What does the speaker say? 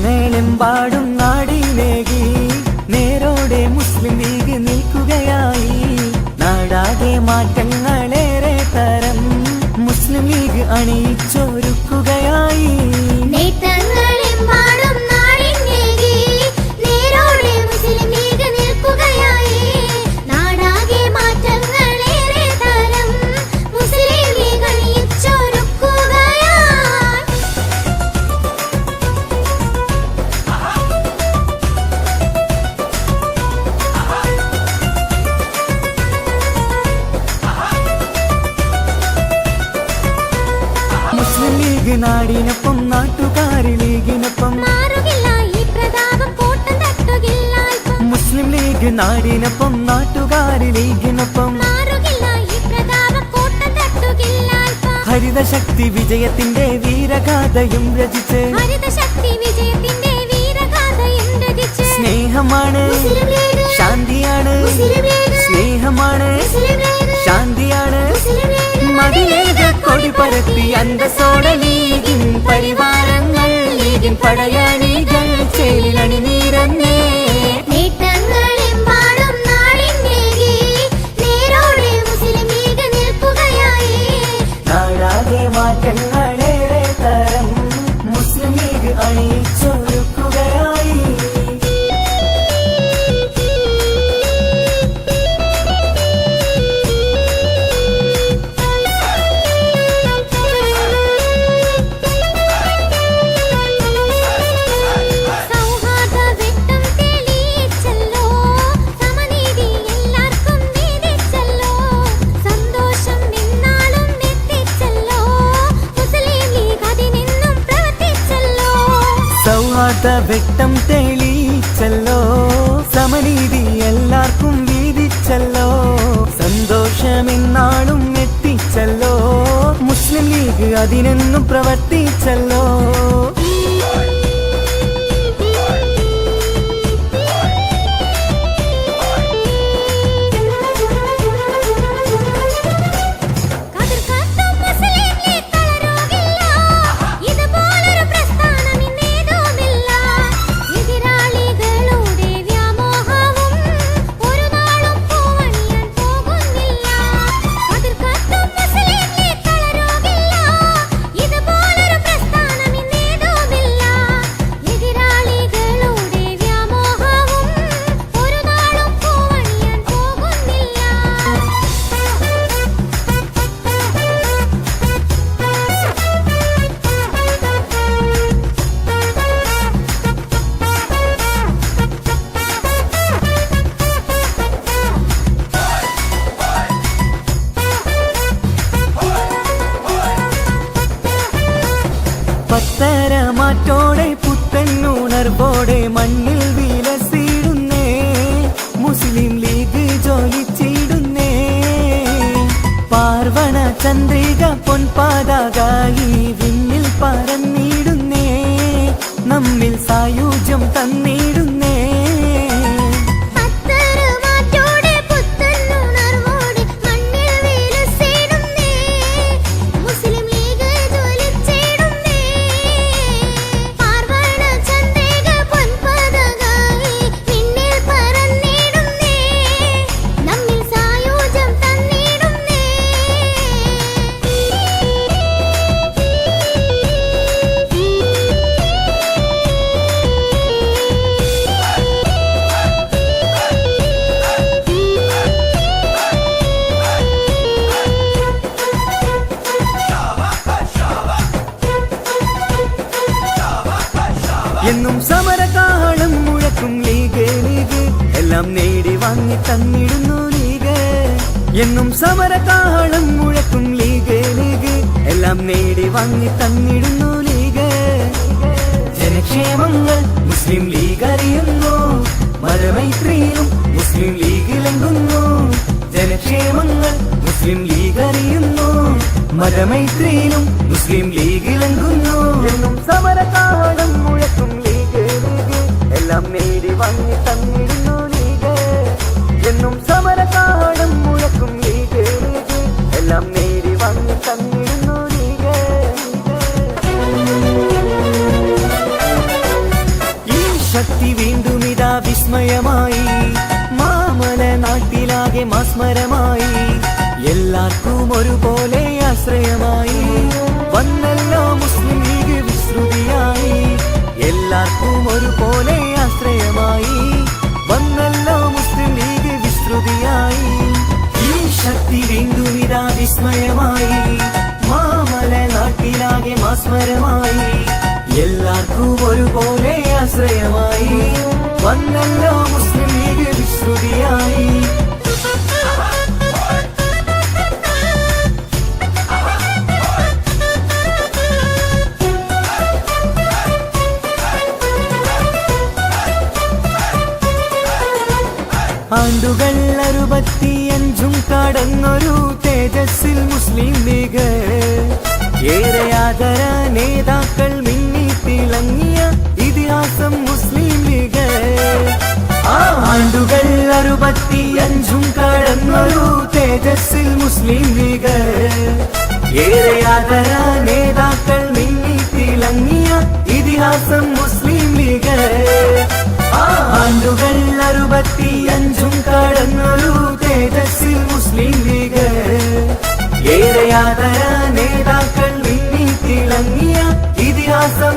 നേട്ടങ്ങളെമ്പാടും നാടിനേകി നേരോടെ മുസ്ലിം league നിൽക്കുകയായി. നാടാകെ മാറ്റങ്ങളേറെ തരം മുസ്ലിം league അണിയിച്ചൊരുക്കുകയായി. മുസ്ലിം league നാടിനൊപ്പം നാട്ടുകാർ ലീഗിനൊപ്പം മുസ്ലിം ലീഗ് നാടിനൊപ്പം നാട്ടുകാർ ലീഗിനൊപ്പം ഹരിതശക്തി വിജയത്തിന്റെ വീരഗാഥയും രചിച്ച് സ്നേഹമാണ് ശാന്തിയാണ് സ്നേഹമാണ് ശാന്തിയാണ് മതിലേക കൊടി പരത്തി അന്തസ്സോടെ ലീഗിൻ പരിവാരങ്ങൾ ലീഗിൻ പടയാളികൾ ചേലിലണി നീരന്നേ. നാടാകെ മാറ്റങ്ങളേറെ തരം മുസ്ലിം ലീഗ് അണിയിച്ചൊരുക്കുകയായി. വെട്ടം തെളിയിച്ചല്ലോ സമനീതി എല്ലാവർക്കും വീതിച്ചല്ലോ സന്തോഷമെന്നാളും എത്തിച്ചല്ലോ മുസ്ലിം ലീഗ് അതിനെന്നും പ്രവർത്തിച്ചല്ലോ. പത്തരമാറ്റോടെ പുത്തനുണർവോടെ മണ്ണിൽ വിലസിടുന്നേ മുസ്ലിം ലീഗ് ജോലിച്ചിടുന്നേ. പാർവണ ചന്ദ്രിക പൊൻപാതാകായി വിണ്ണിൽ പറന്നിടുന്നേ നമ്മിൽ സായുജ്യം തന്നിടുന്നേ. എന്നും സമരകാളം മുഴക്കും ലീഗ് ലീഗ് എല്ലാം നേടി വാങ്ങി തന്നിടുന്നു ലീഗ്. എന്നും സമരകാളം മുഴക്കും ലീഗ് ലീഗ് എല്ലാം നേടി വാങ്ങി തന്നിടുന്നു ലീഗ്. ജനക്ഷേമങ്ങൾ മുസ്ലിം ലീഗ് അറിയുന്നു മതമൈത്രിയിലും മുസ്ലിം ലീഗിലെങ്കുന്നു. ജനക്ഷേമങ്ങൾ മുസ്ലിം ലീഗ് അറിയുന്നു മതമൈത്രിയിലും മുസ്ലിം ലീഗിലെങ്കുന്നു. എന്നും സമരകാളം മുഴക്കും ലീഗ് ലീഗ് എല്ലാം നേടി വാങ്ങി തന്നിടുന്നു ലീഗ്. എന്നും സമരകാളം മുഴക്കും ലീഗ് ലീഗ് എല്ലാം നേടി വാങ്ങി തന്നിടുന്നു ലീഗ്. ശക്തി വീണ്ടും ഇതാ വിസ്മയമായി, മാമല നാട്ടിലാകെ മാസ്മരമായി, എല്ലാവർക്കും ഒരുപോലെ ആശ്രയമായി വന്നല്ലോ മുസ്ലിം ലീഗ് വിശ്രുതിയായി, എല്ലാവർക്കും ഒരുപോലെ ആശ്രയമായി വന്നല്ലോ മുസ്ലിം ലീഗ് വിശ്രുതിയായി. ഈ ശക്തി വീണ്ടും ഇതാ വിസ്മയമായി, മാമല നാട്ടിലാകെ മാസ്മരമായി, എല്ലാവർക്കും ഒരുപോലെ ആശ്രയമായി വന്നല്ലോ മുസ്ലിം ലീഗ് വിശ്രുതിയായി. ആണ്ടുകൾ 65 കടന്നൊരു തേജസ്സിൽ മുസ്ലിം ലീഗ്, ഏറെ ആദര നേതാക്കൾ മിന്നി തിളങ്ങിയ ഇതിഹാസം മുസ്ലിം ലീഗ്. ആണ്ടുകൾ 65 കടന്നൊരു തേജസ്സിൽ മുസ്ലിം ലീഗ്, ഏറെ ആദര നേതാക്കൾ മിന്നി തിളങ്ങിയ ഇതിഹാസം മുസ്ലിം ലീഗ്. ആണ്ടുകൾ 65 കടന്നൊരു തേജസ്സിൽ മുസ്ലിം ലീഗ്, ഏറെ ആദര നേതാക്കൾ മിന്നി തിളങ്ങിയ ഇതിഹാസം